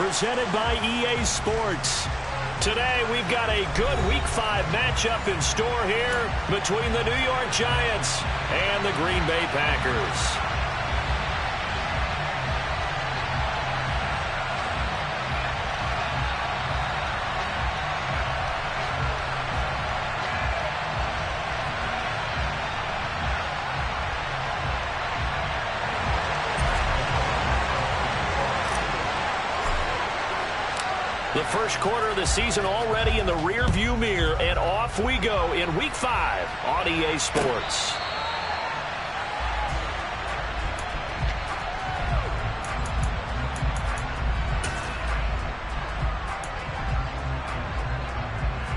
presented by EA Sports. Today, we've got a good Week 5 matchup in store here between the New York Giants and the Green Bay Packers. The first quarter of the season already in the rear-view mirror, and off we go in Week 5 on EA Sports.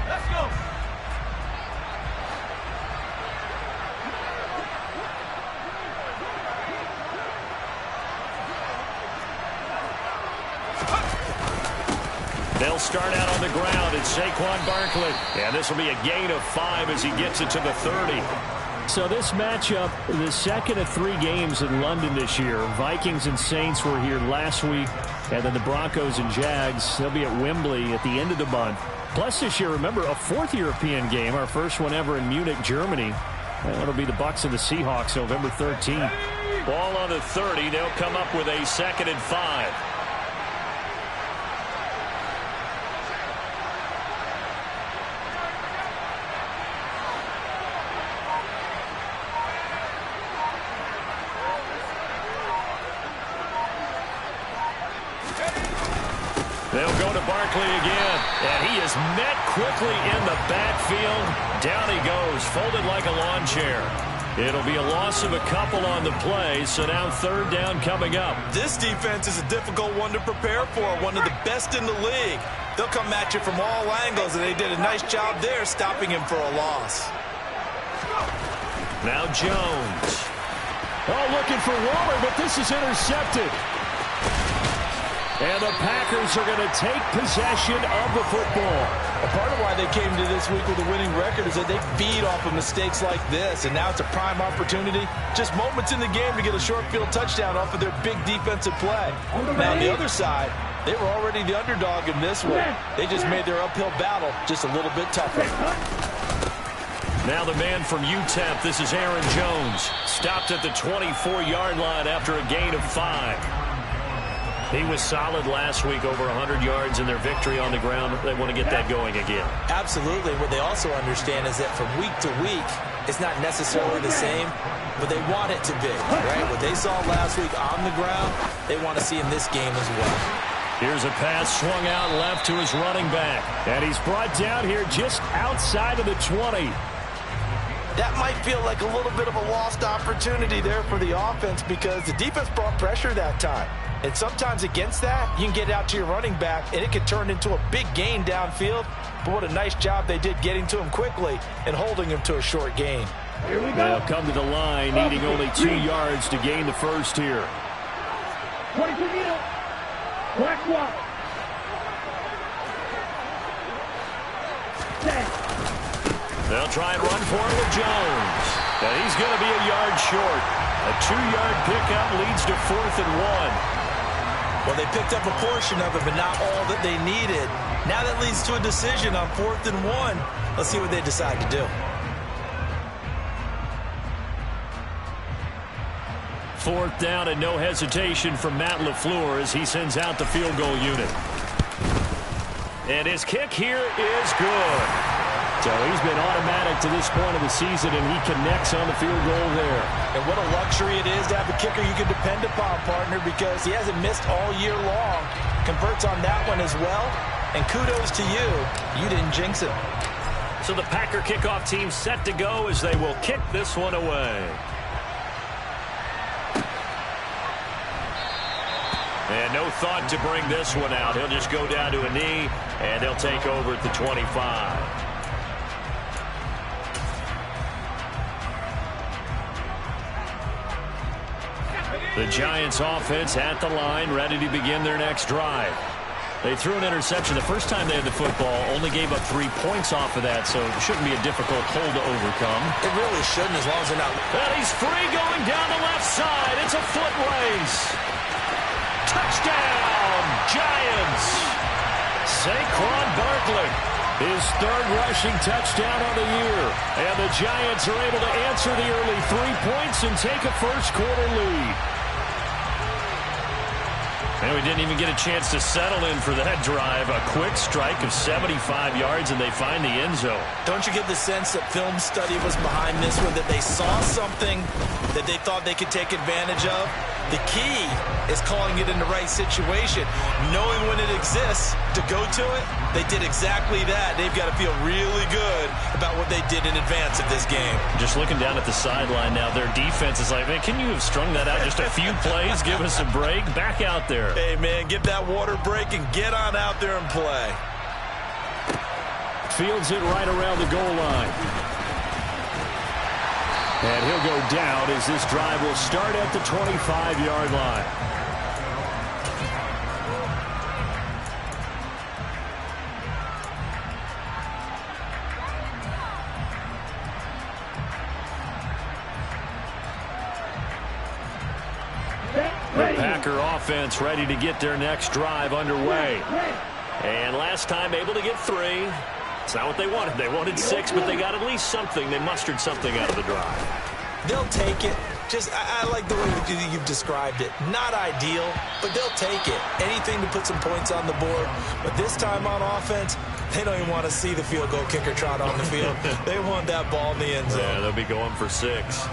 Let's go. They'll start out on the ground. It's Saquon Barkley. And this will be a gain of 5 as he gets it to the 30. So this matchup, the second of 3 games in London this year. Vikings and Saints were here last week. And then the Broncos and Jags, they'll be at Wembley at the end of the month. Plus this year, remember, a 4th European game, our first one ever in Munich, Germany. That'll be the Bucs and the Seahawks November 13th. Ball on the 30. They'll come up with a 2nd and 5. They'll go to Barkley again, and he is met quickly in the backfield. Down he goes, folded like a lawn chair. It'll be a loss of a couple on the play, so now 3rd down coming up. This defense is a difficult one to prepare for, one of the best in the league. They'll come at you from all angles, and they did a nice job there stopping him for a loss. Now Jones. Oh, looking for Waller, but this is intercepted. And the Packers are going to take possession of the football. A part of why they came to this week with a winning record is that they feed off of mistakes like this, and now it's a prime opportunity, just moments in the game, to get a short field touchdown off of their big defensive play. Now on the other side, they were already the underdog in this one. They just made their uphill battle just a little bit tougher. Now the man from UTEP, this is Aaron Jones. Stopped at the 24-yard line after a gain of 5. He was solid last week, over 100 yards in their victory on the ground. They want to get that going again. Absolutely. What they also understand is that from week to week, it's not necessarily the same, but they want it to be, right? What they saw last week on the ground, they want to see in this game as well. Here's a pass swung out left to his running back. And he's brought down here just outside of the 20. That might feel like a little bit of a lost opportunity there for the offense because the defense brought pressure that time. And sometimes against that, you can get out to your running back, and it can turn into a big gain downfield. But what a nice job they did getting to him quickly and holding him to a short gain. Here we go. They'll come to the line, needing only 2 yards to gain the first here. 22 meters. Black walk. 10. They'll try and run for it with Jones. And he's going to be a yard short. A 2-yard pickup leads to 4th and 1. Well, they picked up a portion of it, but not all that they needed. Now that leads to a decision on 4th and 1. Let's see what they decide to do. 4th down and no hesitation from Matt LaFleur as he sends out the field goal unit. And his kick here is good. So he's been automatic to this point of the season, and he connects on the field goal there. And what a luxury it is to have a kicker you can depend upon, partner, because he hasn't missed all year long. Converts on that one as well. And kudos to you. You didn't jinx him. So the Packer kickoff team set to go as they will kick this one away. And no thought to bring this one out. He'll just go down to a knee, and they'll take over at the 25. The Giants offense at the line, ready to begin their next drive. They threw an interception the first time they had the football, only gave up 3 points off of that, so it shouldn't be a difficult hole to overcome. It really shouldn't, as long as they're not. And he's free going down the left side. It's a foot race. Touchdown, Giants. Saquon Barkley, his third rushing touchdown on the year. And the Giants are able to answer the early 3 points and take a first-quarter lead. And we didn't even get a chance to settle in for that drive. A quick strike of 75 yards, and they find the end zone. Don't you get the sense that film study was behind this one, that they saw something that they thought they could take advantage of? The key is calling it in the right situation, knowing when it exists to go to it. They did exactly that. They've got to feel really good about what they did in advance of this game. Just looking down at the sideline now, their defense is like, man, can you have strung that out just a few plays? Give us a break. Back out there. Hey, man, give that water break and get on out there and play. Fields it right around the goal line. And he'll go down as this drive will start at the 25-yard line. The Packer offense ready to get their next drive underway. And last time able to get 3. It's not what they wanted. They wanted 6, but they got at least something. They mustered something out of the drive. They'll take it. I like the way you've described it. Not ideal, but they'll take it. Anything to put some points on the board. But this time on offense, they don't even want to see the field goal kicker trot on the field. They want that ball in the end zone. Yeah, they'll be going for 6.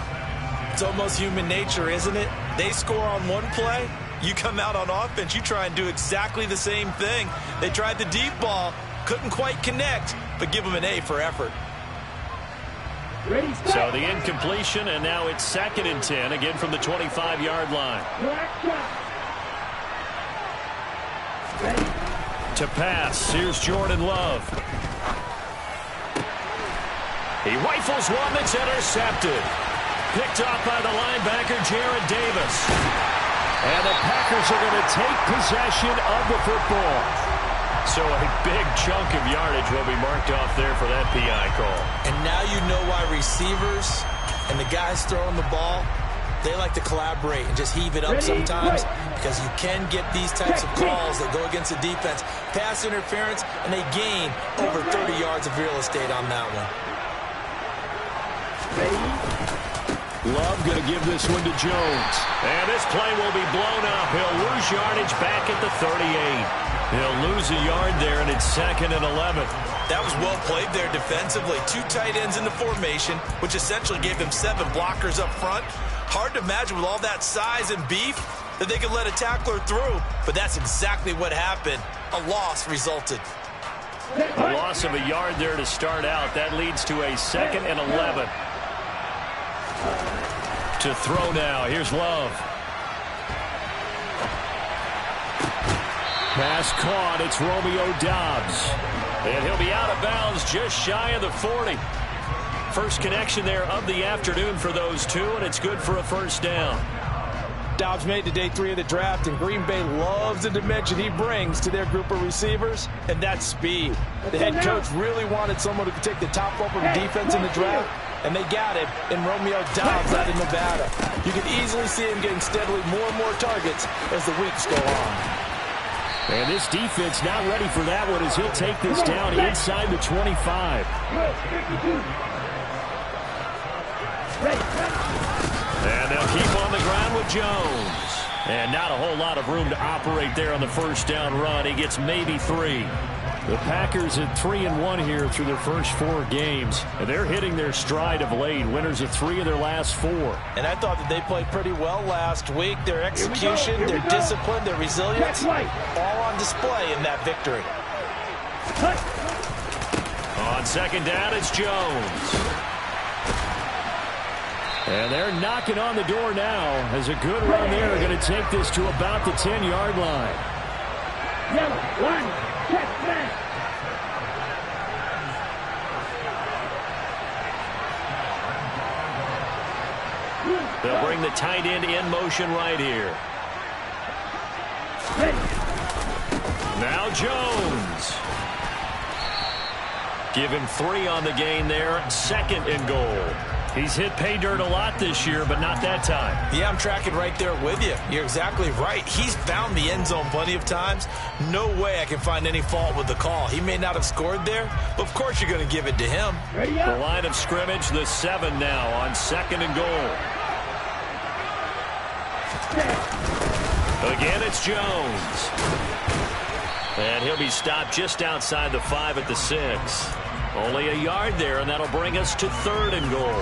It's almost human nature, isn't it? They score on one play. You come out on offense, you try and do exactly the same thing. They tried the deep ball. Couldn't quite connect, but give them an A for effort. So the incompletion, and now it's 2nd and 10, again from the 25-yard line. To pass, here's Jordan Love. He rifles one that's intercepted. Picked off by the linebacker, Jared Davis. And the Packers are going to take possession of the football. So a big chunk of yardage will be marked off there for that PI call. And now you know why receivers and the guys throwing the ball, they like to collaborate and just heave it up sometimes, because you can get these types of calls that go against the defense. Pass interference, and they gain over 30 yards of real estate on that one. Love going to give this one to Jones. And this play will be blown up. He'll lose yardage back at the 38. He'll lose a yard there, and it's 2nd and 11. That was well played there defensively. 2 tight ends in the formation, which essentially gave them 7 blockers up front. Hard to imagine with all that size and beef that they could let a tackler through, but that's exactly what happened. A loss resulted. A loss of a yard there to start out. That leads to a 2nd and 11. To throw now. Here's Love. Pass caught. It's Romeo Doubs. And he'll be out of bounds just shy of the 40. First connection there of the afternoon for those two, and it's good for a first down. Doubs made to day 3 of the draft, and Green Bay loves the dimension he brings to their group of receivers, and that's speed. The head coach really wanted someone who could take the top off of the defense in the draft, and they got it in Romeo Doubs out of Nevada. You can easily see him getting steadily more and more targets as the weeks go on. And this defense not ready for that one as he'll take this down inside the 25. And they'll keep on the ground with Jones. And not a whole lot of room to operate there on the first down run. He gets maybe 3. The Packers at 3-1 here through their first 4 games. And they're hitting their stride of late. Winners of 3 of their last 4. And I thought that they played pretty well last week. Their execution, their discipline, their resilience, all on display in that victory. On second down, it's Jones. And they're knocking on the door now as a good run there. Going to take this to about the 10-yard line. They'll bring the tight end in motion right here. Now Jones. Give him 3 on the gain there. 2nd and goal. He's hit pay dirt a lot this year, but not that time. Yeah, I'm tracking right there with you. You're exactly right. He's found the end zone plenty of times. No way I can find any fault with the call. He may not have scored there, but of course you're going to give it to him. The line of scrimmage, the 7 now on 2nd and goal. Again, it's Jones. And he'll be stopped just outside the 5 at the 6. Only a yard there, and that'll bring us to 3rd and goal.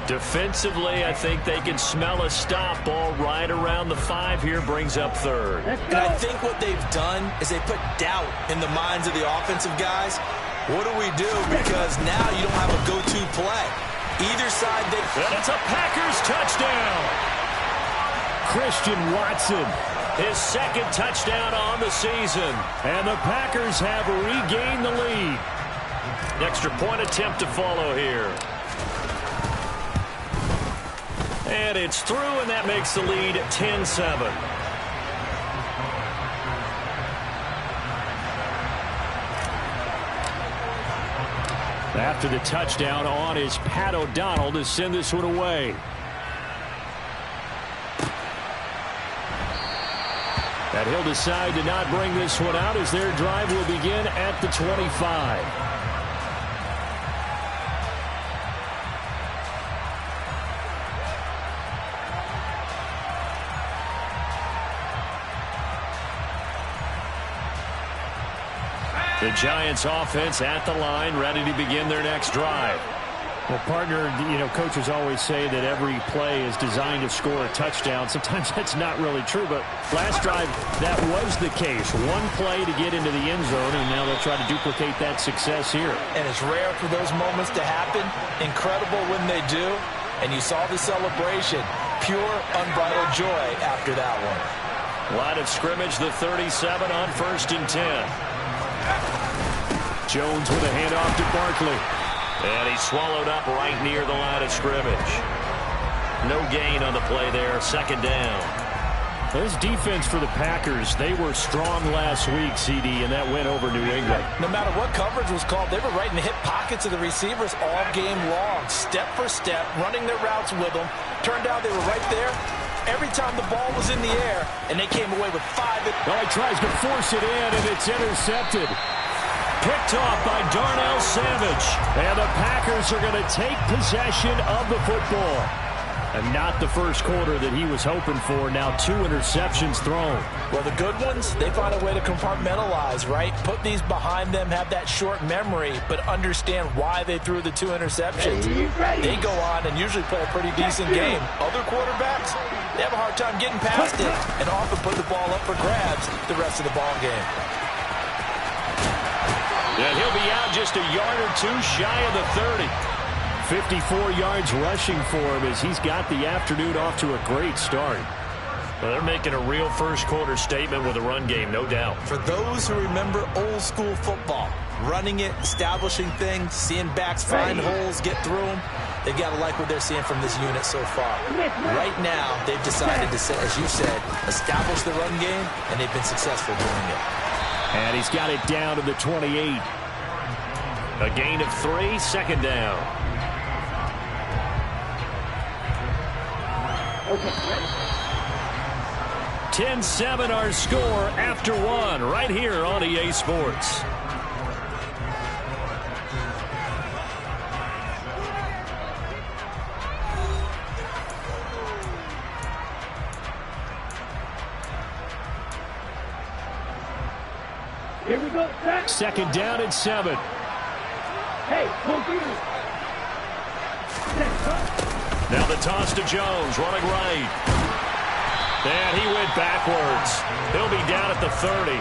Defensively, I think they can smell a stop. Ball right around the 5 here brings up 3rd. And I think what they've done is they put doubt in the minds of the offensive guys. What do we do? Because now you don't have a go-to play. Either side, and it's a Packers touchdown. Christian Watson, his 2nd touchdown on the season. And the Packers have regained the lead. Extra point attempt to follow here. And it's through, and that makes the lead 10-7. After the touchdown on is Pat O'Donnell to send this one away. And he'll decide to not bring this one out as their drive will begin at the 25. The Giants offense at the line, ready to begin their next drive. Well, partner, coaches always say that every play is designed to score a touchdown. Sometimes that's not really true, but last drive, that was the case. One play to get into the end zone, and now they'll try to duplicate that success here. And it's rare for those moments to happen. Incredible when they do. And you saw the celebration. Pure, unbridled joy after that one. Line of scrimmage, the 37 on 1st and 10. Jones with a handoff to Barkley. And he's swallowed up right near the line of scrimmage. No gain on the play there. 2nd down. This defense for the Packers, they were strong last week, CD, and that went over New England. No matter what coverage was called, they were right in the hip pockets of the receivers all game long. Step for step, running their routes with them. Turned out they were right there every time the ball was in the air, and they came away with 5. Well, he tries to force it in, and it's intercepted. Picked off by Darnell Savage. And the Packers are going to take possession of the football. And not the first quarter that he was hoping for. Now 2 interceptions thrown. Well, the good ones, they find a way to compartmentalize, right? Put these behind them, have that short memory, but understand why they threw the 2 interceptions. They go on and usually play a pretty decent game. Other quarterbacks, they have a hard time getting past it and often put the ball up for grabs the rest of the ball game. And he'll be out just a yard or 2 shy of the 30. 54 yards rushing for him as he's got the afternoon off to a great start. Well, they're making a real first quarter statement with a run game, no doubt. For those who remember old school football, running it, establishing things, seeing backs find holes, get through them, they've got to like what they're seeing from this unit so far. Right now, they've decided to, as you said, establish the run game, and they've been successful doing it. And he's got it down to the 28. A gain of 3, 2nd down. 10-7 our score after 1 right here on EA Sports. Here we go, Zach. 2nd down and 7. Hey, now the toss to Jones, running right. And he went backwards. He'll be down at the 30.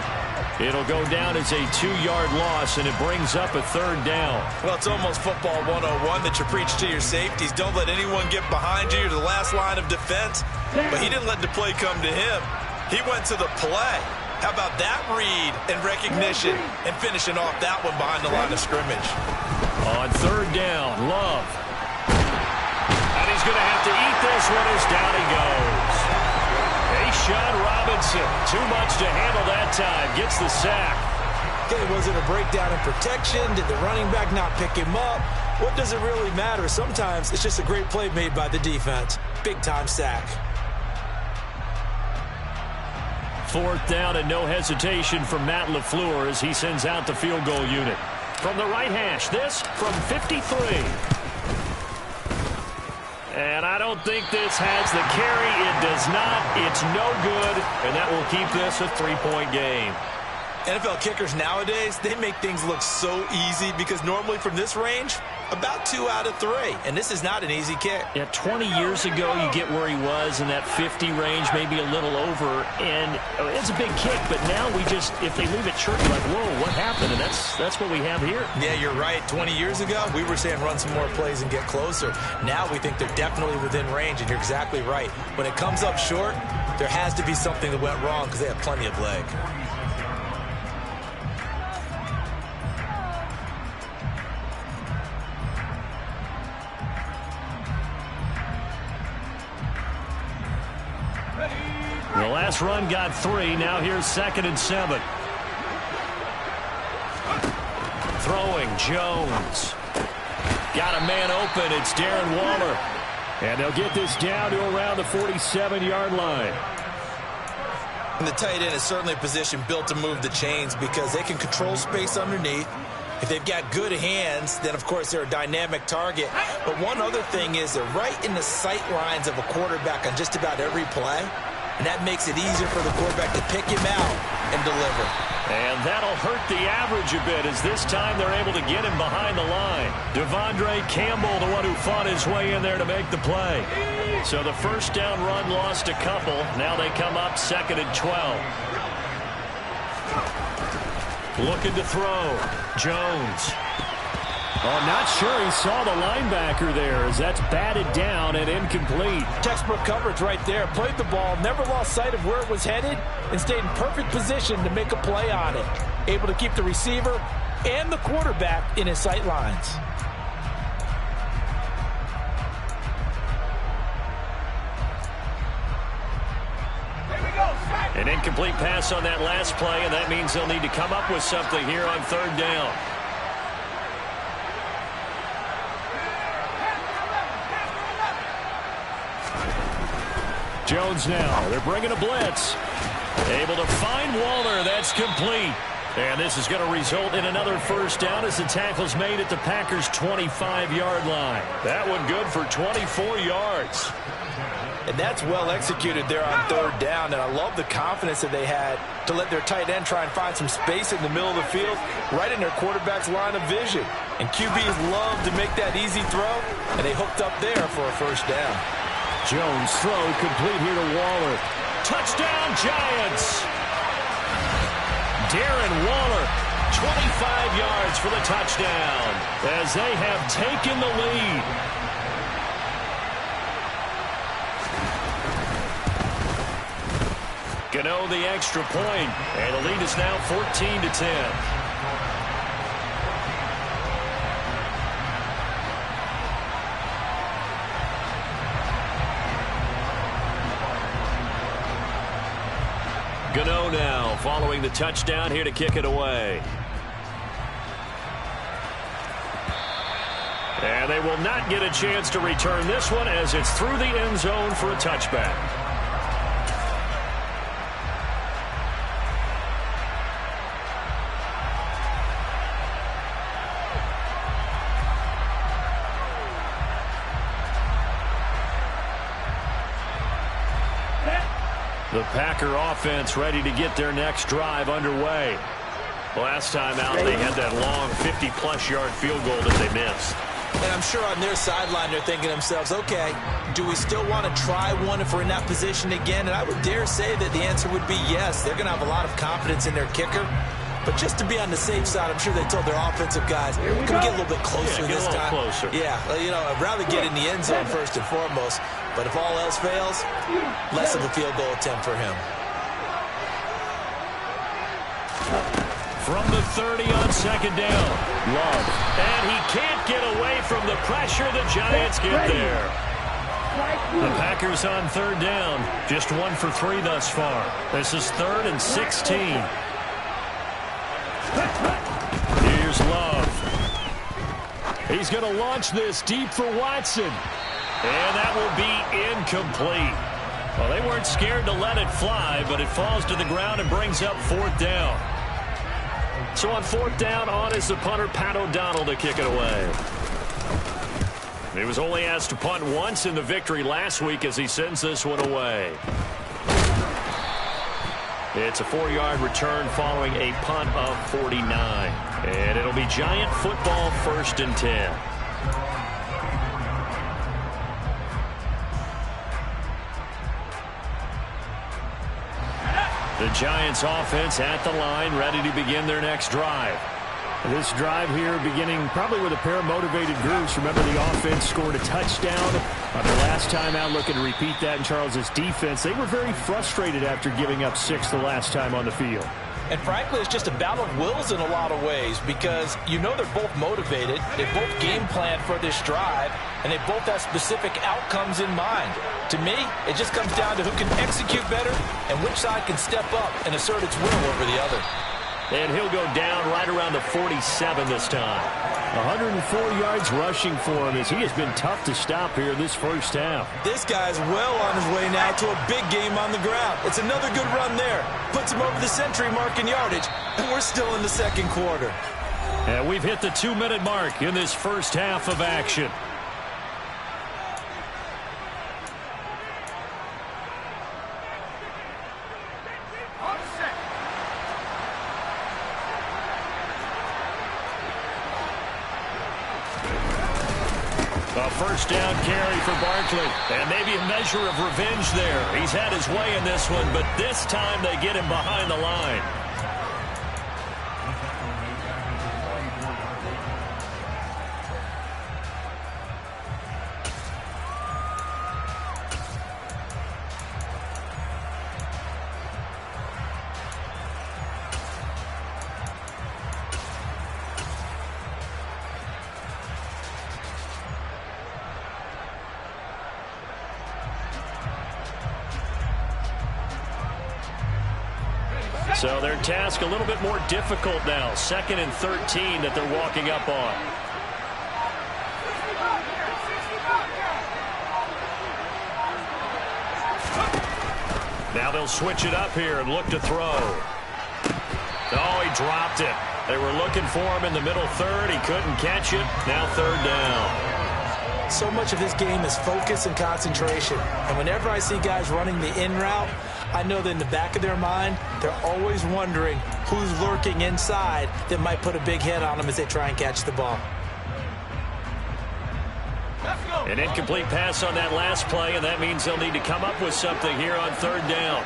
It'll go down as a 2-yard loss, and it brings up a 3rd down. Well, it's almost football 101 that you preach to your safeties. Don't let anyone get behind you. You're the last line of defense. But he didn't let the play come to him. He went to the play. How about that read and recognition and finishing off that one behind the line of scrimmage? On 3rd down, Love. And he's going to have to eat this one as down he goes. Sean Robinson, too much to handle that time, gets the sack. Okay, was it a breakdown in protection? Did the running back not pick him up? What does it really matter? Sometimes it's just a great play made by the defense. Big-time sack. 4th down and no hesitation from Matt LaFleur as he sends out the field goal unit. From the right hash, this from 53. And I don't think this has the carry. It does not. It's no good. And that will keep this a 3-point game. NFL kickers nowadays, they make things look so easy because normally from this range, about 2 out of 3. And this is not an easy kick. Yeah, 20 years ago, you get where he was in that 50 range, maybe a little over. And it's a big kick, but now we just, if they leave it short, you're like, whoa, what happened? And that's what we have here. Yeah, you're right. 20 years ago, we were saying run some more plays and get closer. Now we think they're definitely within range, and you're exactly right. When it comes up short, there has to be something that went wrong because they have plenty of leg. The last run got 3. Now here's 2nd and 7. Throwing, Jones. Got a man open. It's Darren Waller. And they'll get this down to around the 47-yard line. And the tight end is certainly a position built to move the chains because they can control space underneath. If they've got good hands, then, of course, they're a dynamic target. But one other thing is they're right in the sight lines of a quarterback on just about every play. And that makes it easier for the quarterback to pick him out and deliver. And that'll hurt the average a bit as this time they're able to get him behind the line. Devondre Campbell, the one who fought his way in there to make the play. So the 1st down run lost a couple. Now they come up 2nd and 12. Looking to throw. Jones. Oh, not sure he saw the linebacker there as that's batted down and incomplete. Textbook coverage right there. Played the ball, never lost sight of where it was headed, and stayed in perfect position to make a play on it. Able to keep the receiver and the quarterback in his sight lines. An incomplete pass on that last play, and that means they'll need to come up with something here on 3rd down. Jones now. They're bringing a blitz. Able to find Waller. That's complete. And this is going to result in another 1st down as the tackle's made at the Packers' 25-yard line. That one good for 24 yards. And that's well executed there on 3rd down. And I love the confidence that they had to let their tight end try and find some space in the middle of the field, right in their quarterback's line of vision. And QBs love to make that easy throw, and they hooked up there for a 1st down. Jones throw complete here to Waller. Touchdown, Giants! Darren Waller, 25 yards for the touchdown as they have taken the lead. Gano the extra point, and the lead is now 14-10. Gano now following the touchdown here to kick it away. And they will not get a chance to return this one as it's through the end zone for a touchback. The Packer offense ready to get their next drive underway. Last time out, they had that long 50-plus yard field goal that they missed. And I'm sure on their sideline, they're thinking to themselves, okay, do we still want to try one if we're in that position again? And I would dare say that the answer would be yes. They're going to have a lot of confidence in their kicker. But just to be on the safe side, I'm sure they told their offensive guys, can we get a little bit closer this time? Closer. Yeah, well, you know, I'd rather get in the end zone first and foremost. But if all else fails, less of a field goal attempt for him. From the 30 on 2nd down. Love. And he can't get away from the pressure. The Giants get there. The Packers on 3rd down. Just 1 for 3 thus far. This is 3rd and 16. Here's Love. He's going to launch this deep for Watson. And that will be incomplete. Well, they weren't scared to let it fly, but it falls to the ground and brings up 4th down. So on 4th down, on is the punter, Pat O'Donnell, to kick it away. He was only asked to punt once in the victory last week as he sends this one away. It's a 4-yard return following a punt of 49. And it'll be Giant football, 1st and 10. The Giants offense at the line, ready to begin their next drive. This drive here beginning probably with a pair of motivated groups. Remember, the offense scored a touchdown on their last time out, looking to repeat that in Charles's defense. They were very frustrated after giving up 6 the last time on the field. And frankly, it's just a battle of wills in a lot of ways because you know they're both motivated. They both game planned for this drive, and they both have specific outcomes in mind. To me, it just comes down to who can execute better and which side can step up and assert its will over the other. And he'll go down right around the 47 this time. 104 yards rushing for him as he has been tough to stop here this first half. This guy's well on his way now to a big game on the ground. It's another good run there. Puts him over the century mark in yardage, and we're still in the 2nd quarter. And we've hit the 2-minute mark in this first half of action. A 1st down carry for Barkley. And maybe a measure of revenge there. He's had his way in this one, but this time they get him behind the line. So their task a little bit more difficult now. 2nd and 13 that they're walking up on. Now they'll switch it up here and look to throw. Oh, he dropped it. They were looking for him in the middle 3rd. He couldn't catch it. Now 3rd down. So much of this game is focus and concentration. And whenever I see guys running the in route, I know that in the back of their mind, they're always wondering who's lurking inside that might put a big hit on them as they try and catch the ball. An incomplete pass on that last play, and that means they'll need to come up with something here on 3rd down.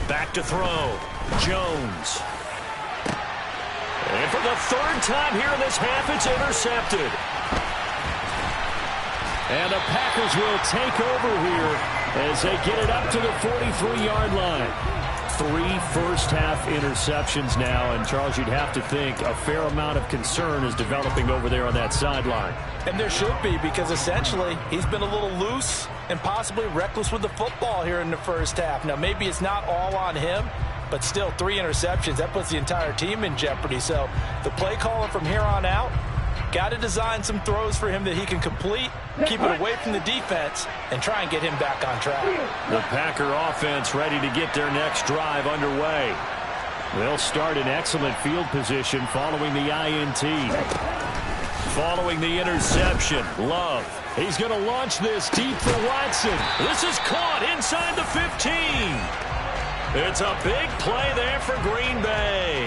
Back to throw. Jones. And for the 3rd time here in this half, it's intercepted. And the Packers will take over here as they get it up to the 43-yard line. 3 first-half interceptions now, and Charles, you'd have to think a fair amount of concern is developing over there on that sideline. And there should be, because essentially he's been a little loose and possibly reckless with the football here in the first half. Now, maybe it's not all on him, but still 3 interceptions. That puts the entire team in jeopardy. So the play caller from here on out got to design some throws for him that he can complete, keep it away from the defense, and try and get him back on track. The Packer offense ready to get their next drive underway. They'll start in excellent field position following the INT. Following the interception, Love. He's going to launch this deep for Watson. This is caught inside the 15. It's a big play there for Green Bay.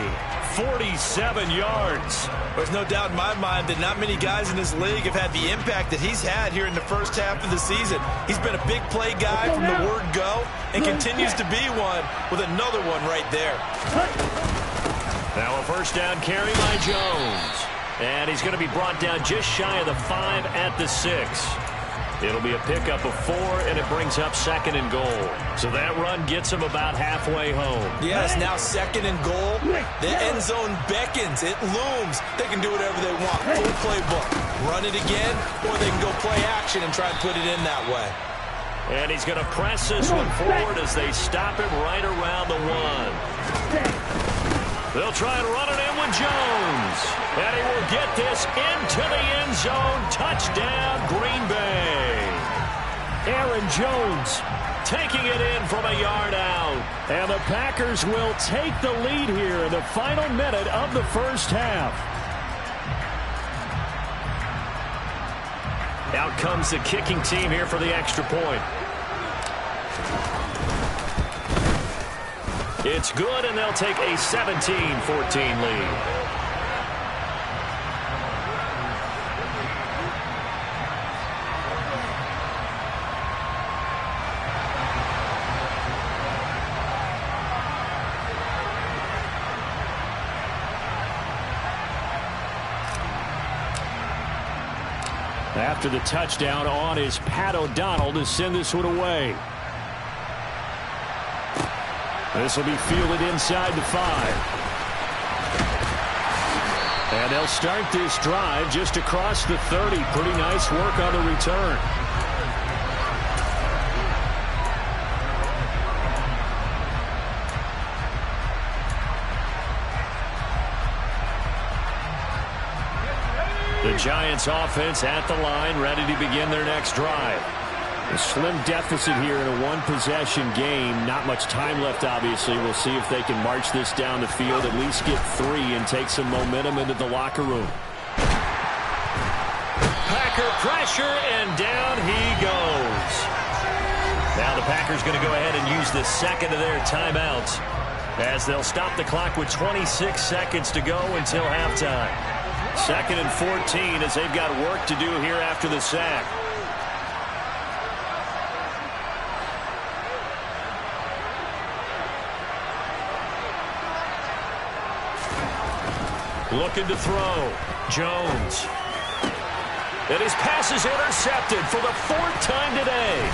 47 yards. There's no doubt in my mind that not many guys in this league have had the impact that he's had here in the first half of the season. He's been a big play guy from the word go and continues to be one with another one right there. Now a 1st down carry by Jones. And he's going to be brought down just shy of the 5 at the 6. It'll be a pickup of 4, and it brings up 2nd and goal. So that run gets him about halfway home. Yes, now 2nd and goal. The end zone beckons. It looms. They can do whatever they want. Full playbook. Run it again, or they can go play action and try and put it in that way. And he's going to press this one forward as they stop him right around the 1. They'll try and run it in with Jones. And he will get this into the end zone. Touchdown, Green Bay. Aaron Jones taking it in from a yard out. And the Packers will take the lead here in the final minute of the first half. Out comes the kicking team here for the extra point. It's good, and they'll take a 17-14 lead. After the touchdown on is Pat O'Donnell to send this one away. This will be fielded inside the 5. And they'll start this drive just across the 30. Pretty nice work on the return. The Giants offense at the line, ready to begin their next drive. A slim deficit here in a one-possession game. Not much time left, obviously. We'll see if they can march this down the field, at least get 3, and take some momentum into the locker room. Packer pressure, and down he goes. Now the Packers going to go ahead and use the second of their timeouts as they'll stop the clock with 26 seconds to go until halftime. 2nd and 14 as they've got work to do here after the sack. Looking to throw. Jones. And his pass is intercepted for the 4th time today.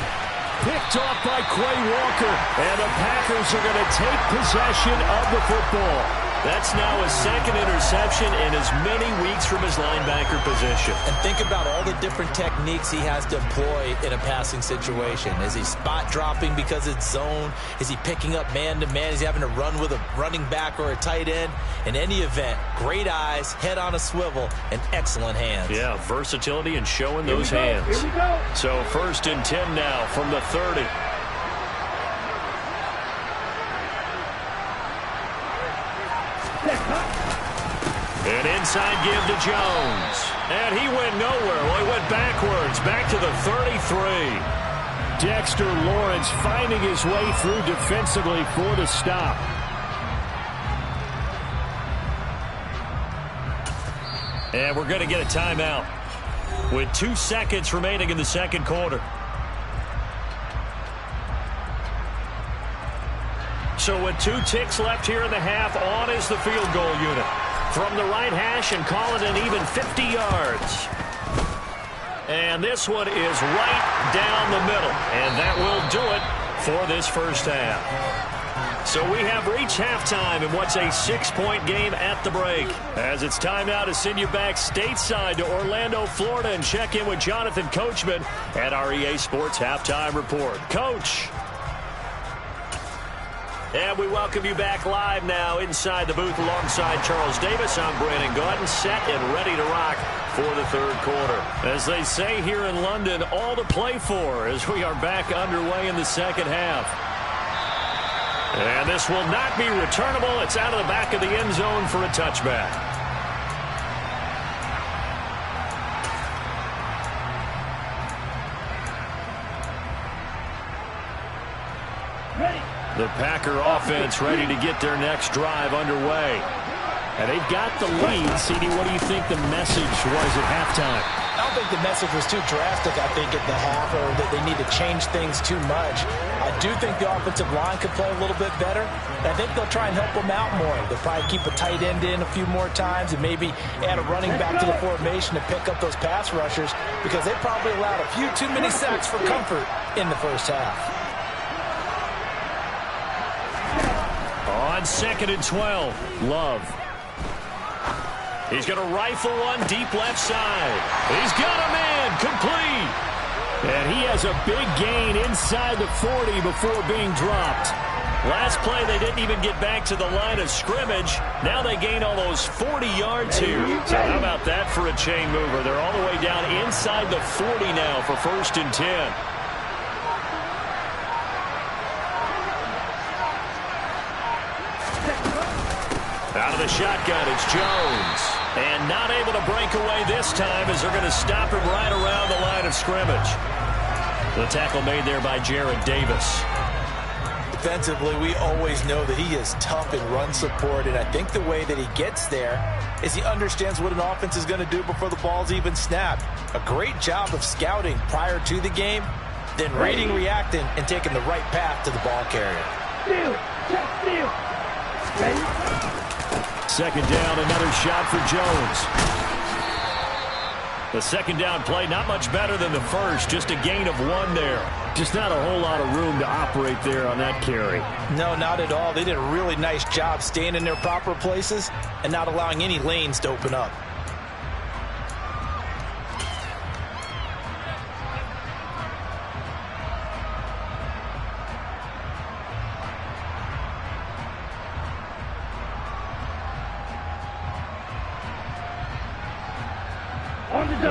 Picked off by Quay Walker. And the Packers are going to take possession of the football. That's now his 2nd interception in as many weeks from his linebacker position. And think about all the different techniques he has to employ in a passing situation. Is he spot dropping because it's zone? Is he picking up man-to-man? Is he having to run with a running back or a tight end? In any event, great eyes, head on a swivel, and excellent hands. Yeah, versatility and showing those hands. Here we go. So 1st and 10 now from the 30. An inside give to Jones. And he went nowhere. Well, he went backwards, back to the 33. Dexter Lawrence finding his way through defensively for the stop. And we're going to get a timeout with 2 seconds remaining in the second quarter. So with 2 ticks left here in the half, on is the field goal unit. From the right hash and call it an even 50 yards. And this one is right down the middle. And that will do it for this first half. So we have reached halftime in what's a 6-point game at the break. As it's time now to send you back stateside to Orlando, Florida, and check in with Jonathan Coachman at our EA Sports Halftime Report. Coach. And we welcome you back live now inside the booth alongside Charles Davis. I'm Brandon Gaudin, set and ready to rock for the third quarter. As they say here in London, all to play for as we are back underway in the second half. And this will not be returnable. It's out of the back of the end zone for a touchback. The Packer offense ready to get their next drive underway. And they've got the lead. CD, what do you think the message was at halftime? How think the message was too drastic, at the half, or that they need to change things too much. I do think the offensive line could play a little bit better. I think they'll try and help them out more. They'll probably keep a tight end in a few more times and maybe add a running back to the formation to pick up those pass rushers, because they probably allowed a few too many sacks for comfort in the first half. On 2nd and 12, Love. He's going to rifle one deep left side. He's got a man, complete. And he has a big gain inside the 40 before being dropped. Last play, they didn't even get back to the line of scrimmage. Now they gain almost 40 yards here. So how about that for a chain mover? They're all the way down inside the 40 now for 1st and 10. Out of the shotgun, it's Jones. And not able to break away this time as they're going to stop him right around the line of scrimmage. The tackle made there by Jared Davis. Defensively, we always know that he is tough in run support, and I think the way that he gets there is he understands what an offense is going to do before the ball's even snapped. A great job of scouting prior to the game, then reading, reacting, and taking the right path to the ball carrier. Steal. Second down, another shot for Jones. The second down play, not much better than the first, just a gain of 1 there. Just not a whole lot of room to operate there on that carry. No, not at all. They did a really nice job staying in their proper places and not allowing any lanes to open up.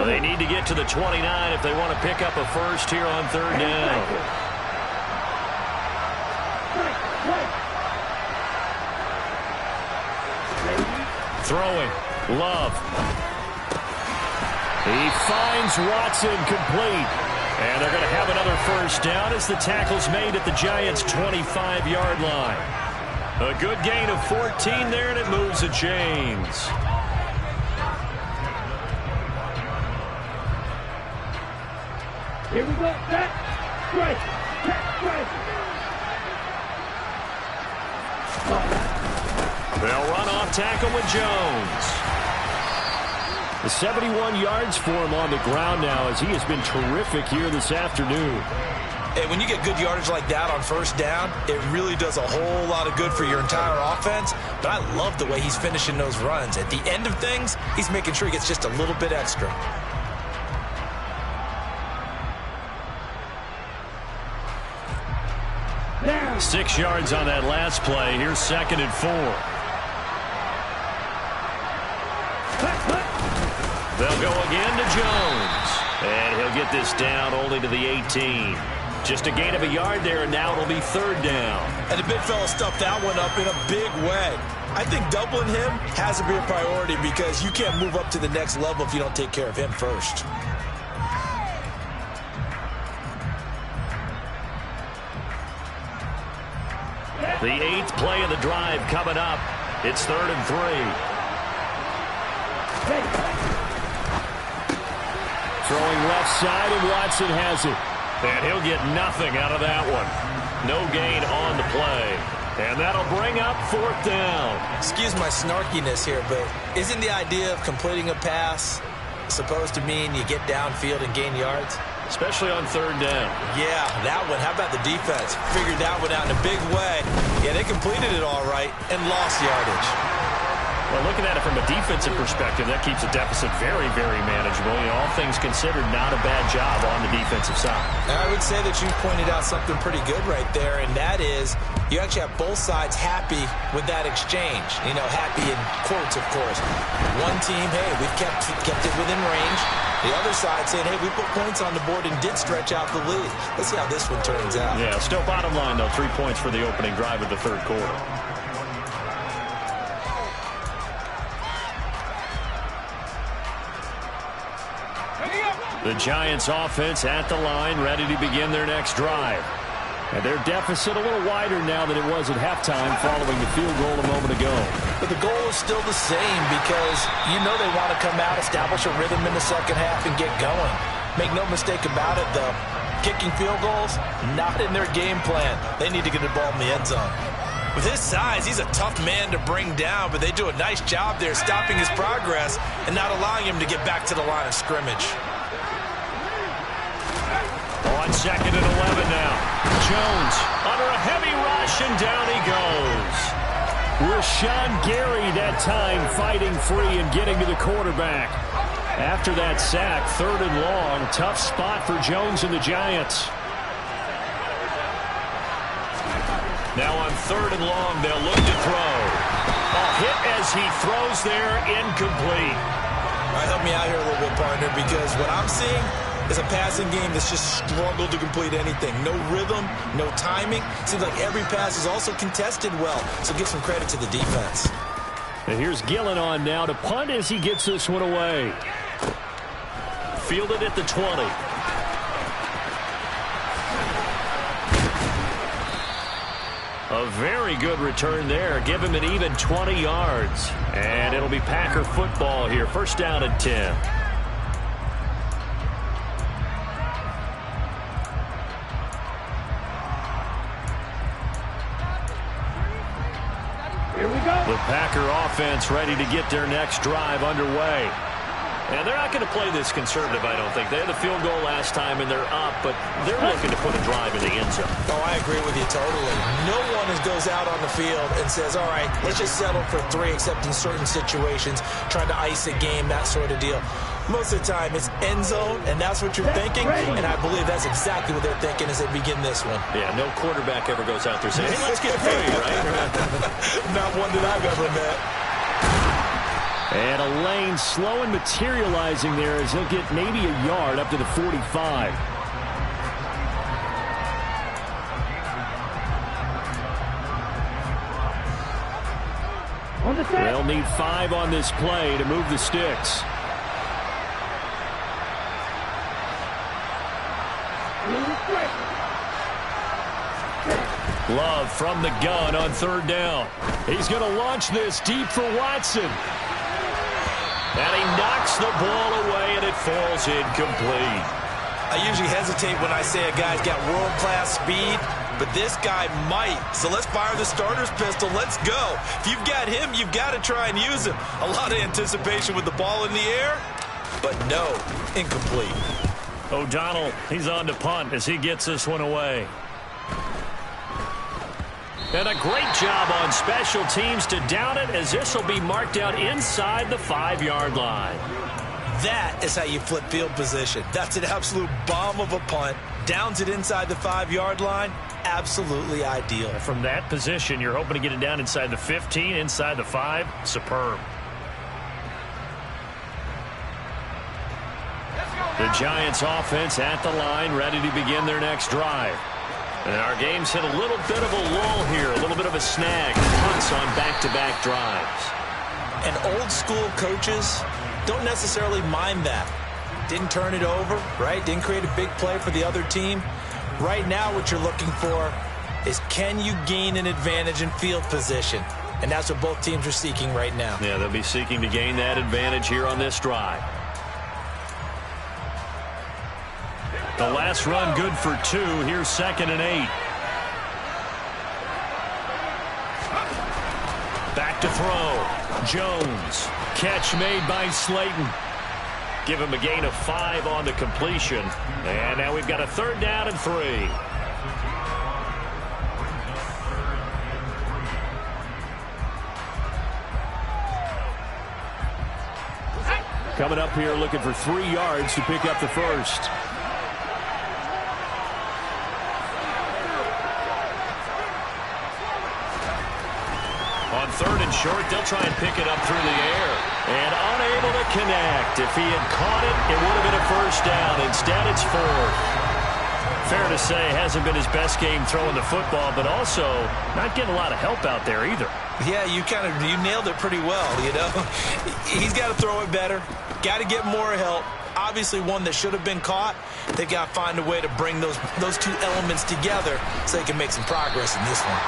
They need to get to the 29 if they want to pick up a first here on 3rd down. Throwing. Love. He finds Watson complete. And they're going to have another first down as the tackle's made at the Giants' 25-yard line. A good gain of 14 there, and it moves the chains. Here we go. Set. Strike. Strike. They'll run off tackle with Jones. The 71 yards for him on the ground now as he has been terrific here this afternoon. Hey, when you get good yardage like that on 1st down, it really does a whole lot of good for your entire offense. But I love the way he's finishing those runs. At the end of things, he's making sure he gets just a little bit extra. Down. 6 yards on that last play. Here's 2nd and 4. They'll go again to Jones. And he'll get this down only to the 18. Just a gain of a yard there, and now it'll be 3rd down. And the big fella stuffed that one up in a big way. I think doubling him has to be a priority because you can't move up to the next level if you don't take care of him first. The 8th play of the drive coming up. It's 3rd and 3. Throwing left side, and Watson has it. And he'll get nothing out of that one. No gain on the play. And that'll bring up 4th down. Excuse my snarkiness here, but isn't the idea of completing a pass supposed to mean you get downfield and gain yards? Especially on 3rd down. Yeah, that one. How about the defense? Figured that one out in a big way. Yeah, they completed it all right and lost yardage. Well, looking at it from a defensive perspective, that keeps the deficit very, very manageable. You know, all things considered, not a bad job on the defensive side. And I would say that you pointed out something pretty good right there, and that is you actually have both sides happy with that exchange. You know, happy in quotes, of course. One team, hey, we've kept it within range. The other side saying, hey, we put points on the board and did stretch out the lead. Let's see how this one turns out. Yeah, still bottom line, though, 3 points for the opening drive of the 3rd quarter. The Giants offense at the line, ready to begin their next drive. And their deficit a little wider now than it was at halftime following the field goal a moment ago. But the goal is still the same because you know they want to come out, establish a rhythm in the second half, and get going. Make no mistake about it, though. Kicking field goals, not in their game plan. They need to get the ball in the end zone. With his size, he's a tough man to bring down, but they do a nice job there stopping his progress and not allowing him to get back to the line of scrimmage. On 2nd and 11 now. Jones under a heavy rush, and down he goes. Rashawn Gary that time fighting free and getting to the quarterback. After that sack, 3rd and long, tough spot for Jones and the Giants. Now on 3rd and long, they'll look to throw. A hit as he throws there, incomplete. All right, help me out here a little bit, partner, because what I'm seeing is a passing game that's just struggled to complete anything. No rhythm, no timing. Seems like every pass is also contested well, so give some credit to the defense. And here's Gillen on now to punt as he gets this one away. Fielded at the 20. A very good return there. Give him an even 20 yards. And it'll be Packer football here. 1st down and 10. Here we go. The Packer offense ready to get their next drive underway. And they're not going to play this conservative, I don't think. They had the field goal last time, and they're up, but they're looking to put a drive in the end zone. Oh, I agree with you totally. No one goes out on the field and says, all right, let's just settle for 3, except in certain situations, trying to ice a game, that sort of deal. Most of the time, it's end zone, and that's what you're thinking, and I believe that's exactly what they're thinking as they begin this one. Yeah, no quarterback ever goes out there saying, hey, let's get 3, right? Not one that I've ever met. And a lane slow and materializing there as he'll get maybe a yard up to the 45. On the set. They'll need 5 on this play to move the sticks. Love from the gun on 3rd down. He's going to launch this deep for Watson. And he knocks the ball away, and it falls incomplete. I usually hesitate when I say a guy's got world-class speed, but this guy might. So let's fire the starter's pistol. Let's go. If you've got him, you've got to try and use him. A lot of anticipation with the ball in the air, but no, incomplete. O'Donnell, he's on to punt as he gets this one away. And a great job on special teams to down it, as this will be marked out inside the 5-yard line. That is how you flip field position. That's an absolute bomb of a punt. Downs it inside the 5-yard line. Absolutely ideal. From that position, you're hoping to get it down inside the 15, inside the 5. Superb. The Giants offense at the line, ready to begin their next drive. And our game's hit a little bit of a lull here, a little bit of a snag. Punts on back-to-back drives. And old school coaches don't necessarily mind that. Didn't turn it over, right? Didn't create a big play for the other team. Right now what you're looking for is, can you gain an advantage in field position? And that's what both teams are seeking right now. Yeah, they'll be seeking to gain that advantage here on this drive. The last run good for 2. Here's 2nd and 8. Back to throw. Jones. Catch made by Slayton. Give him a gain of 5 on the completion. And now we've got a 3rd down and 3. Coming up here looking for 3 yards to pick up the first. On 3rd and short, they'll try and pick it up through the air. And unable to connect. If he had caught it, it would have been a 1st down. Instead, it's 4th. Fair to say, hasn't been his best game throwing the football, but also not getting a lot of help out there either. Yeah, you nailed it pretty well, you know. He's got to throw it better. Got to get more help. obviously one that should have been caught. They've got to find a way to bring those two elements together so they can make some progress in this one.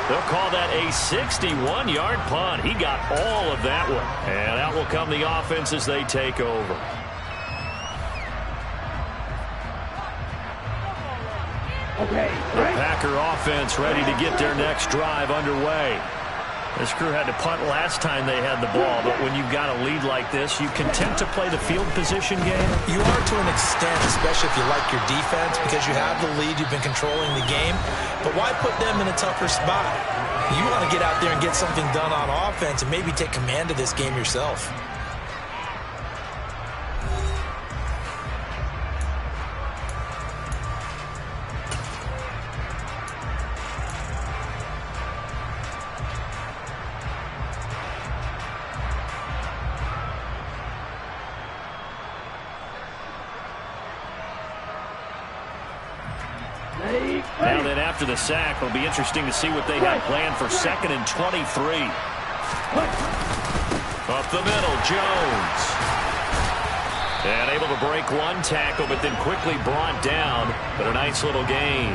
They'll call that a 61-yard punt. He got all of that one. And out will come the offense as they take over. Okay, The Packer offense ready to get their next drive underway. This crew had to punt last time they had the ball, but when you've got a lead like this, you content to play the field position game? You are to an extent, especially if you like your defense, because you have the lead, you've been controlling the game. But why put them in a tougher spot? You want to get out there and get something done on offense and maybe take command of this game yourself. Now then, after the sack, it'll be interesting to see what they have planned for 2nd and 23. Up the middle, Jones. And able to break one tackle, but then quickly brought down. But a nice little gain.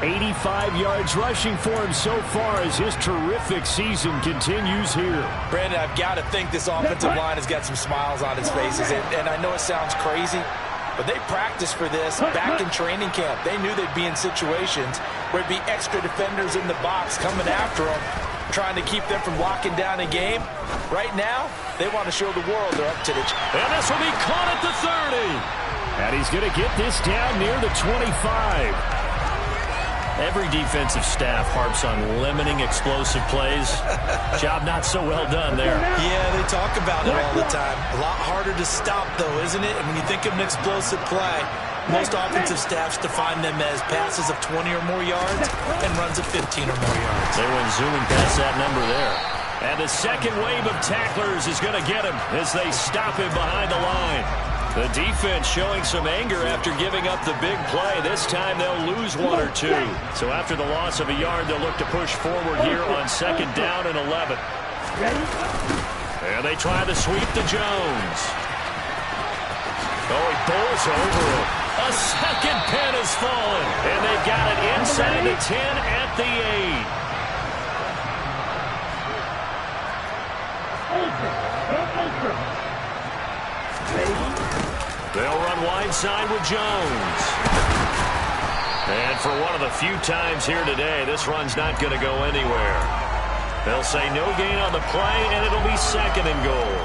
85 yards rushing for him so far as his terrific season continues here. Brandon, I've got to think this offensive line has got some smiles on its faces. And I know it sounds crazy, but they practiced for this back in training camp. They knew they'd be in situations where it'd be extra defenders in the box coming after them, trying to keep them from locking down a game. Right now, they want to show the world they're up to the challenge. And this will be caught at the 30. And he's going to get this down near the 25. Every defensive staff harps on limiting explosive plays. Job not so well done there. Yeah, they talk about it all the time. A lot harder to stop, though, isn't it? And when you think of an explosive play, most offensive staffs define them as passes of 20 or more yards and runs of 15 or more yards. They went zooming past that number there. And the second wave of tacklers is going to get him as they stop him behind the line. The defense showing some anger after giving up the big play. This time they'll lose one or two. So after the loss of a yard, they'll look to push forward here on 2nd down and 11. And they try to sweep to Jones. Oh, he bowls over him. A second pin has fallen. And they've got it inside the 10 at the 8. They'll run wide side with Jones. And for one of the few times here today, this run's not going to go anywhere. They'll say no gain on the play, and it'll be 2nd and goal.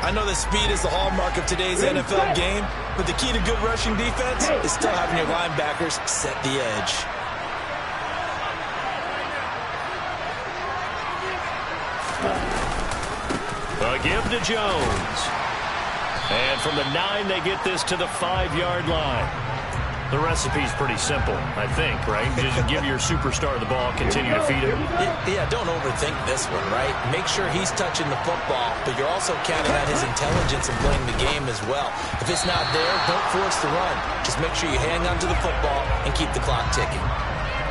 I know that speed is the hallmark of today's NFL game, but the key to good rushing defense is still having your linebackers set the edge. A give to Jones. And from the 9, they get this to the 5-yard line. The recipe's pretty simple, I think, right? Just give your superstar the ball, continue to feed him. Yeah, don't overthink this one, right? Make sure he's touching the football, but you're also counting on his intelligence in playing the game as well. If it's not there, don't force the run. Just make sure you hang on to the football and keep the clock ticking.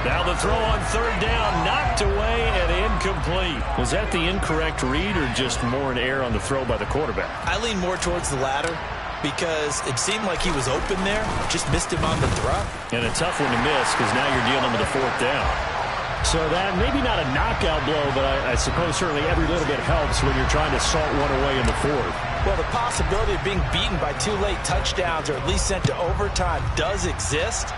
Now the throw on 3rd down, knocked away and incomplete. Was that the incorrect read or just more an error on the throw by the quarterback? I lean more towards the latter because it seemed like he was open there, just missed him on the throw. And a tough one to miss because now you're dealing with a 4th down. So that maybe not a knockout blow, but I suppose certainly every little bit helps when you're trying to salt one away in the 4th. Well, the possibility of being beaten by 2 late touchdowns or at least sent to overtime does exist.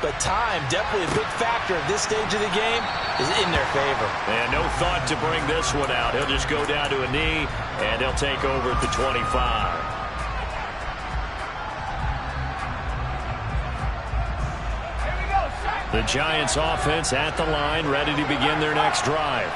But time, definitely a big factor at this stage of the game, is in their favor. And no thought to bring this one out. He'll just go down to a knee, and they'll take over at the 25. The Giants offense at the line, ready to begin their next drive.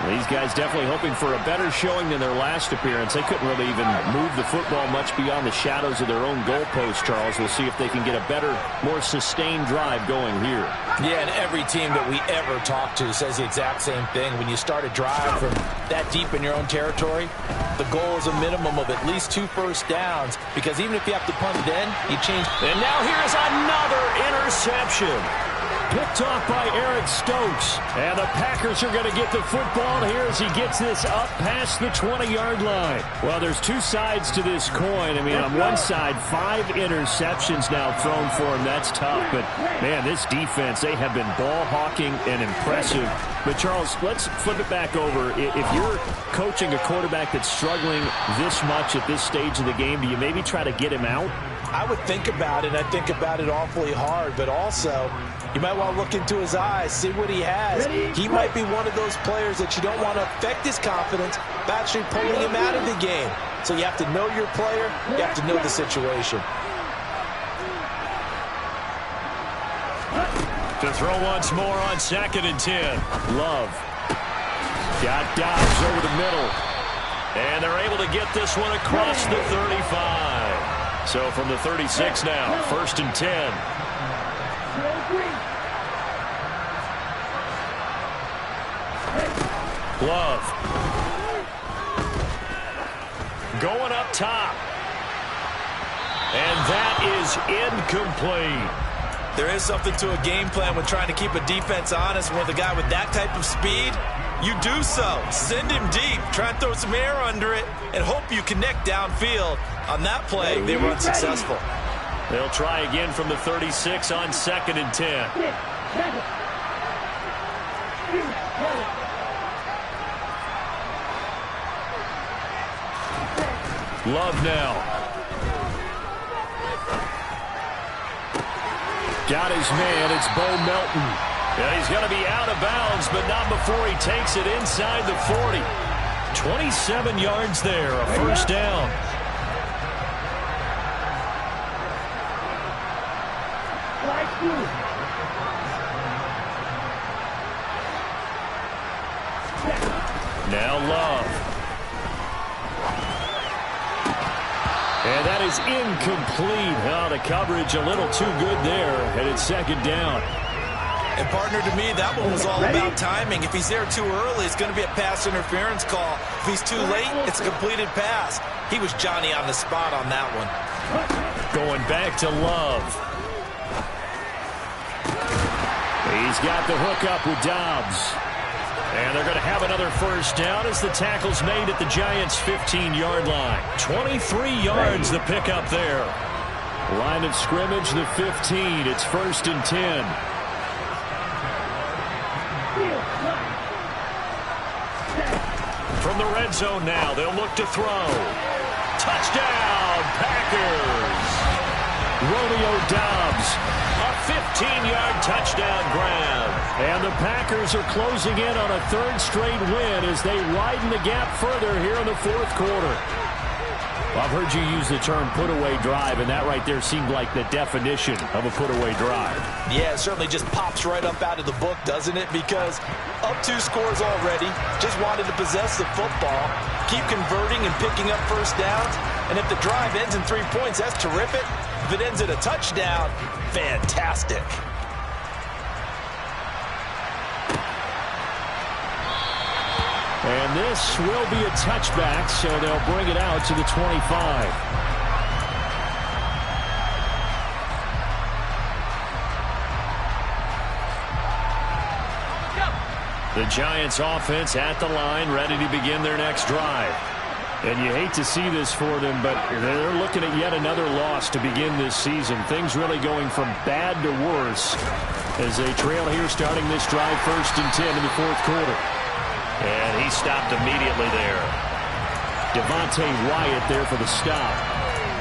These guys definitely hoping for a better showing than their last appearance. They couldn't really even move the football much beyond the shadows of their own goalpost, Charles. We'll see if they can get a better, more sustained drive going here. Yeah, and every team that we ever talk to says the exact same thing. When you start a drive from that deep in your own territory, the goal is a minimum of at least 2 first downs, because even if you have to punt it in, you change. And now here's another interception. Picked off by Eric Stokes. And the Packers are going to get the football here as he gets this up past the 20-yard line. Well, there's two sides to this coin. I mean, on one side, 5 interceptions now thrown for him. That's tough. But, man, this defense, they have been ball hawking and impressive. But, Charles, let's flip it back over. If you're coaching a quarterback that's struggling this much at this stage of the game, do you maybe try to get him out? I would think about it. I think about it awfully hard. But also, you might want to look into his eyes, see what he has. He might be one of those players that you don't want to affect his confidence by actually pulling him out of the game. So you have to know your player. You have to know the situation. To throw once more on 2nd and 10. Love. Got Dobbs over the middle. And they're able to get this one across the 35. So from the 36 now, 1st and 10. Love. Going up top. And that is incomplete. There is something to a game plan when trying to keep a defense honest. With a guy with that type of speed, you do so. Send him deep. Try and throw some air under it and hope you connect downfield. On that play, they were unsuccessful. They'll try again from the 36 on 2nd and 10. Love now. Got his man. It's Bo Melton. Yeah, he's going to be out of bounds, but not before he takes it inside the 40. 27 yards there, a 1st down. Now Love. And that is incomplete. Oh, the coverage a little too good there, and it's 2nd down. And, partner, to me, that one was all about timing. If he's there too early, it's going to be a pass interference call. If he's too late, it's a completed pass. He was Johnny on the spot on that one. Going back to Love. He's got the hook up with Dobbs. And they're going to have another 1st down as the tackle's made at the Giants' 15-yard line. 23 yards the pickup there. Line of scrimmage, the 15. It's 1st and 10. From the red zone now, they'll look to throw. Touchdown, Packers! Romeo Dobbs, a 15-yard touchdown grab. And the Packers are closing in on a 3rd straight win as they widen the gap further here in the 4th quarter. I've heard you use the term put-away drive, and that right there seemed like the definition of a put-away drive. Yeah, it certainly just pops right up out of the book, doesn't it? Because up 2 scores already, just wanted to possess the football, keep converting and picking up 1st downs, and if the drive ends in 3 points, that's terrific. If it ends in a touchdown, fantastic. And this will be a touchback, so they'll bring it out to the 25. The Giants offense at the line, ready to begin their next drive. And you hate to see this for them, but they're looking at yet another loss to begin this season. Things really going from bad to worse as they trail here starting this drive 1st and 10 in the 4th quarter. And he stopped immediately there. Devontae Wyatt there for the stop.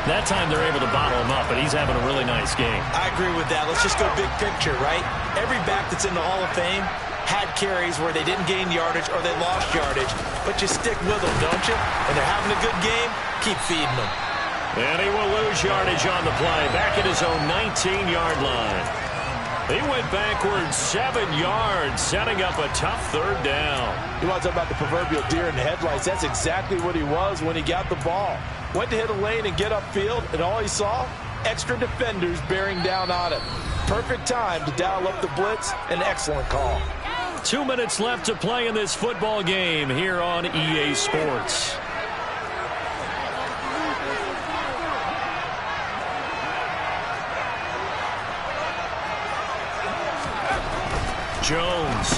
That time they're able to bottle him up, but he's having a really nice game. I agree with that. Let's just go big picture, right? Every back that's in the Hall of Fame had carries where they didn't gain yardage or they lost yardage, but you stick with them, don't you? When they're having a good game, keep feeding them. And he will lose yardage on the play, back at his own 19-yard line. He went backwards 7 yards, setting up a tough 3rd down. You want to talk about the proverbial deer in the headlights? That's exactly what he was when he got the ball. Went to hit a lane and get upfield, and all he saw, extra defenders bearing down on him. Perfect time to dial up the blitz. An excellent call. 2 minutes left to play in this football game here on EA Sports. Jones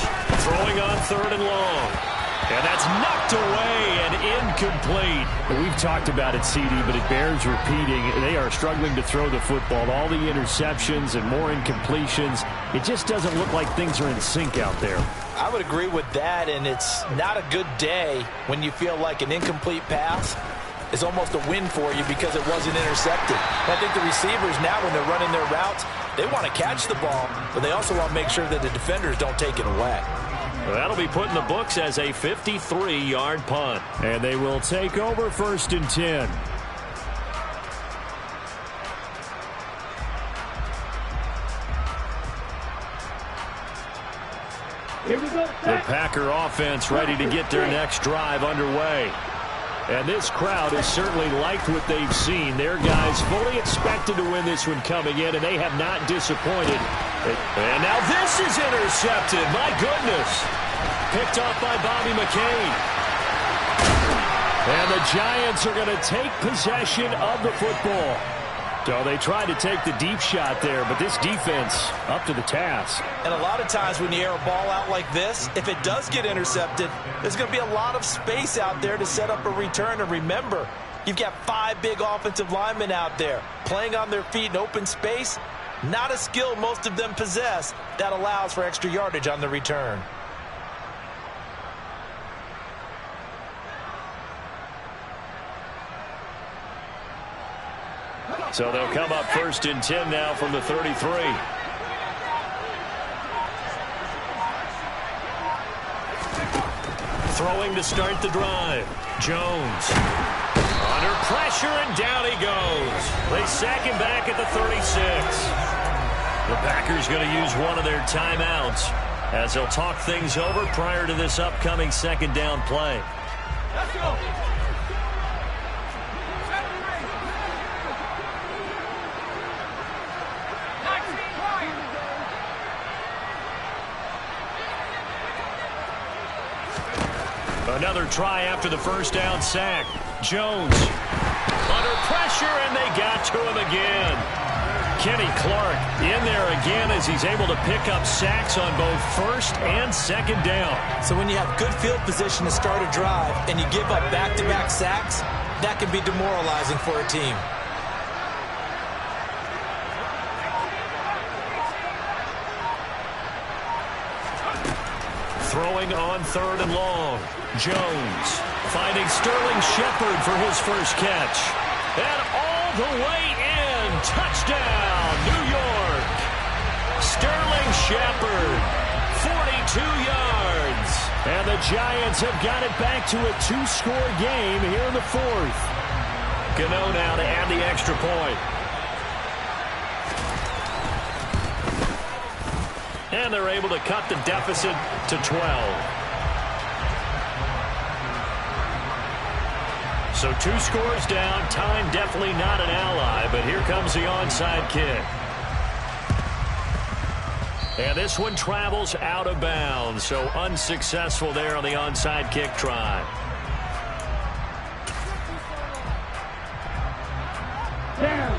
throwing on 3rd and long. And that's knocked away and incomplete. We've talked about it, CD, but it bears repeating. They are struggling to throw the football. All the interceptions and more incompletions. It just doesn't look like things are in sync out there. I would agree with that, and it's not a good day when you feel like an incomplete pass is almost a win for you because it wasn't intercepted. I think the receivers now, when they're running their routes, they want to catch the ball, but they also want to make sure that the defenders don't take it away. Well, that'll be put in the books as a 53-yard punt. And they will take over 1st and 10. Here we go. The Packer offense ready to get their next drive underway. And this crowd has certainly liked what they've seen. Their guys fully expected to win this one coming in, and they have not disappointed. And now this is intercepted. My goodness. Picked off by Bobby McCain. And the Giants are going to take possession of the football. So they tried to take the deep shot there, but this defense up to the task. And a lot of times when you air a ball out like this, if it does get intercepted, there's going to be a lot of space out there to set up a return. And remember, you've got 5 big offensive linemen out there playing on their feet in open space. Not a skill most of them possess that allows for extra yardage on the return. So they'll come up 1st and 10 now from the 33. Throwing to start the drive. Jones. Under pressure, and down he goes. They sack him back at the 36. The Packers going to use one of their timeouts as they'll talk things over prior to this upcoming 2nd down play. Let's go. Another try after the 1st down sack. Jones under pressure, and they got to him again. Kenny Clark in there again as he's able to pick up sacks on both 1st and 2nd down. So when you have good field position to start a drive and you give up back-to-back sacks, that can be demoralizing for a team. Throwing on 3rd and long. Jones finding Sterling Shepard for his first catch. And all the way in. Touchdown, New York. Sterling Shepard, 42 yards. And the Giants have got it back to a 2-score game here in the 4th. Gano now to add the extra point. And they're able to cut the deficit to 12. So 2 scores down. Time definitely not an ally, but here comes the onside kick. And this one travels out of bounds, so unsuccessful there on the onside kick try. Down.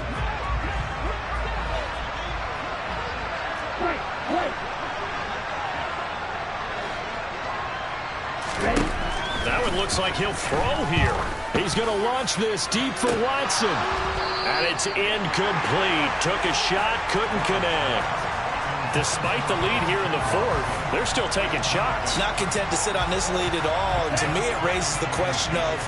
That one looks like he'll throw here. He's going to launch this deep for Watson. And it's incomplete. Took a shot, couldn't connect. Despite the lead here in the 4th, they're still taking shots. Not content to sit on this lead at all. And to me, it raises the question of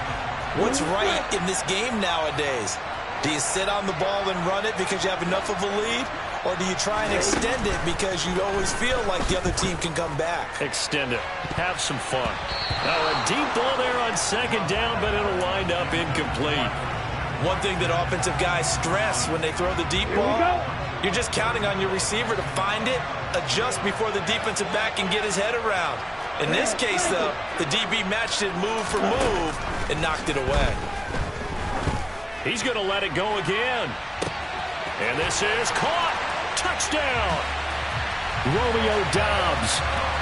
what's right in this game nowadays. Do you sit on the ball and run it because you have enough of a lead? Or do you try and extend it because you always feel like the other team can come back? Extend it. Have some fun. Now a deep ball there on 2nd down, but it'll wind up incomplete. One thing that offensive guys stress when they throw the deep ball, you're just counting on your receiver to find it, adjust before the defensive back can get his head around. In this case, though, the DB matched it move for move and knocked it away. He's going to let it go again. And this is caught. Touchdown. Romeo Doubs,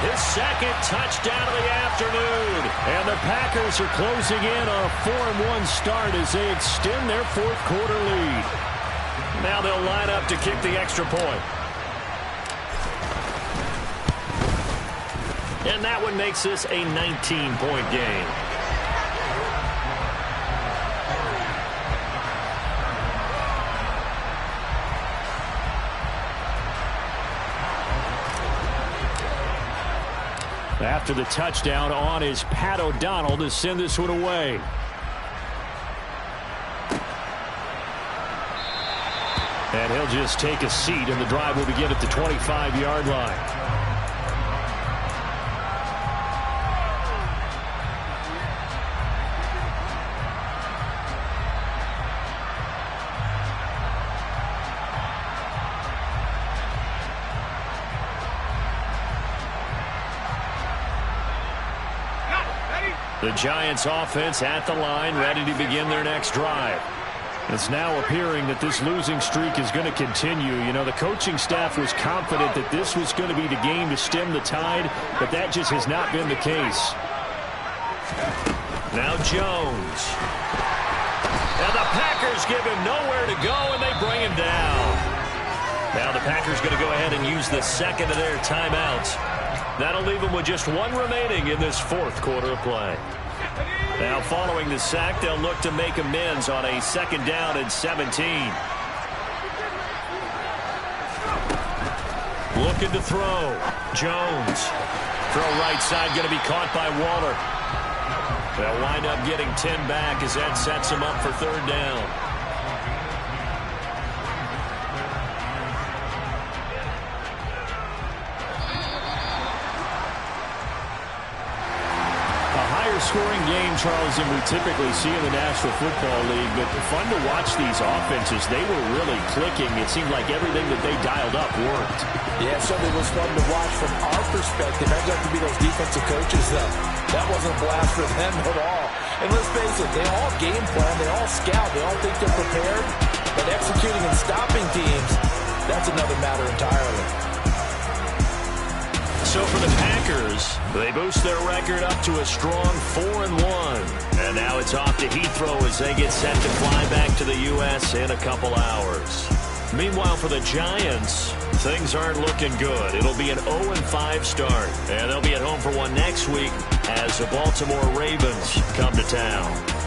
his 2nd touchdown of the afternoon. And the Packers are closing in on a 4-1 start as they extend their 4th quarter lead. Now they'll line up to kick the extra point. And that one makes this a 19-point game. After the touchdown, on is Pat O'Donnell to send this one away. And he'll just take a seat, and the drive will begin at the 25-yard line. The Giants offense at the line, ready to begin their next drive. It's now appearing that this losing streak is going to continue. You know, the coaching staff was confident that this was going to be the game to stem the tide, but that just has not been the case. Now Jones. Now the Packers give him nowhere to go, and they bring him down. Now the Packers going to go ahead and use the second of their timeouts. That'll leave them with just one remaining in this fourth quarter of play. Now following the sack, they'll look to make amends on a second down and 17. Looking to throw. Jones. Throw right side, going to be caught by Waller. They'll wind up getting 10 back as that sets him up for third down. Scoring game, Charles, than we typically see in the National Football League, but fun to watch these offenses. They were really clicking. It seemed like everything that they dialed up worked. Yeah, it certainly was fun to watch from our perspective. That got to be those defensive coaches, though. That wasn't a blast for them at all. And let's face it, they all game plan, they all scout, they all think they're prepared, but executing and stopping teams, that's another matter entirely. So for the Packers, they boost their record up to a strong 4-1. And now it's off to Heathrow as they get set to fly back to the U.S. in a couple hours. Meanwhile, for the Giants, things aren't looking good. It'll be an 0-5 start. And they'll be at home for one next week as the Baltimore Ravens come to town.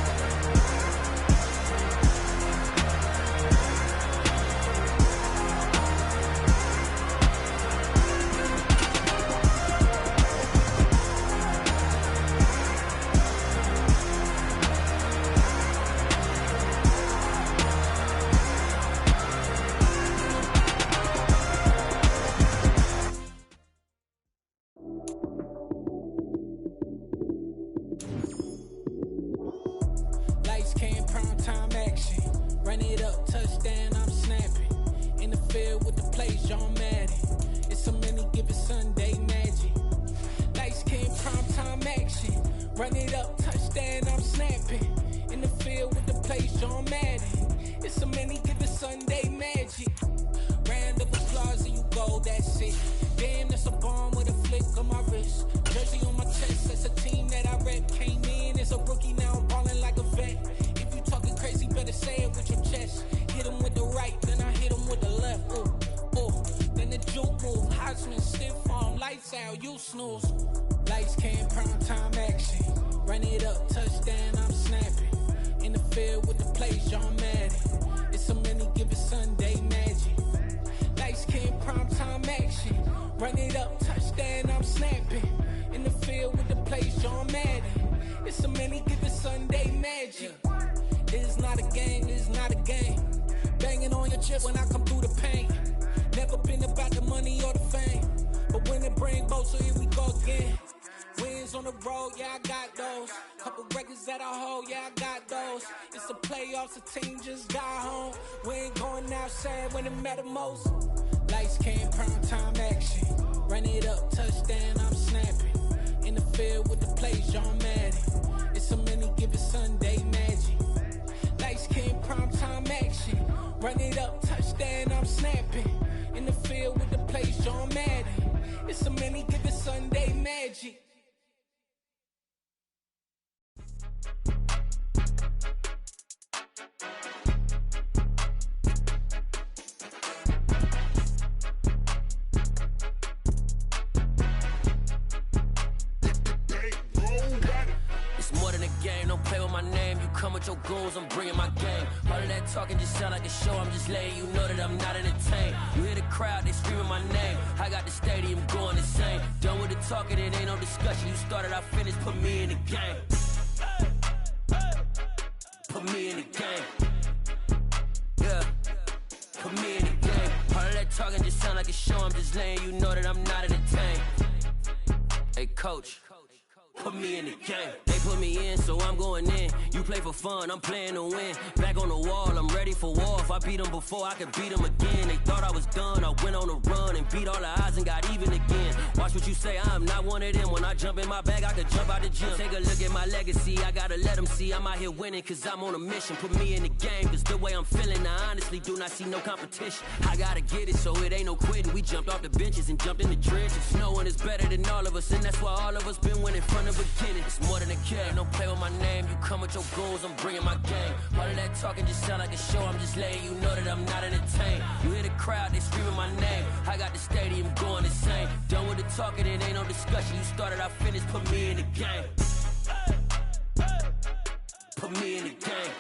my name, you come with your goons, I'm bringing my game. All of that talking just sound like a show, I'm just letting you know that I'm not entertained. You hear the crowd, they screaming my name. I got the stadium going insane. Done with the talking, it ain't no discussion. You started, I finished, put me in the game. Put me in the game. Yeah. Put me in the game. All of that talking just sound like a show, I'm just letting you know that I'm not entertained. Hey, coach. Put me in the game. They put me in, so I'm going in. You play for fun, I'm playing to win. Back on the wall, I'm ready for war. If I beat them before, I could beat them again. They thought I was done, I went on a run and beat all the odds and got even again. Watch what you say, I'm not one of them. When I jump in my bag, I could jump out the gym. Take a look at my legacy, I gotta let them see I'm out here winning, cause I'm on a mission. Put me in the game, cause the way I'm feeling, I honestly do not see no competition. I gotta get it, so it ain't no quitting. We jumped off the benches and jumped in the trenches. No one is better than all of us, and that's why all of us been winning from the beginning. It's more than a kid, don't play with my name. You come with your goons, I'm bringing my game. All of that talking just sound like a show, I'm just letting you know that I'm not entertained. You hear the crowd, they screaming my name. I got the stadium going insane. Done with the talking, it ain't no discussion. You started, I finished, put me in the game. Put me in the game.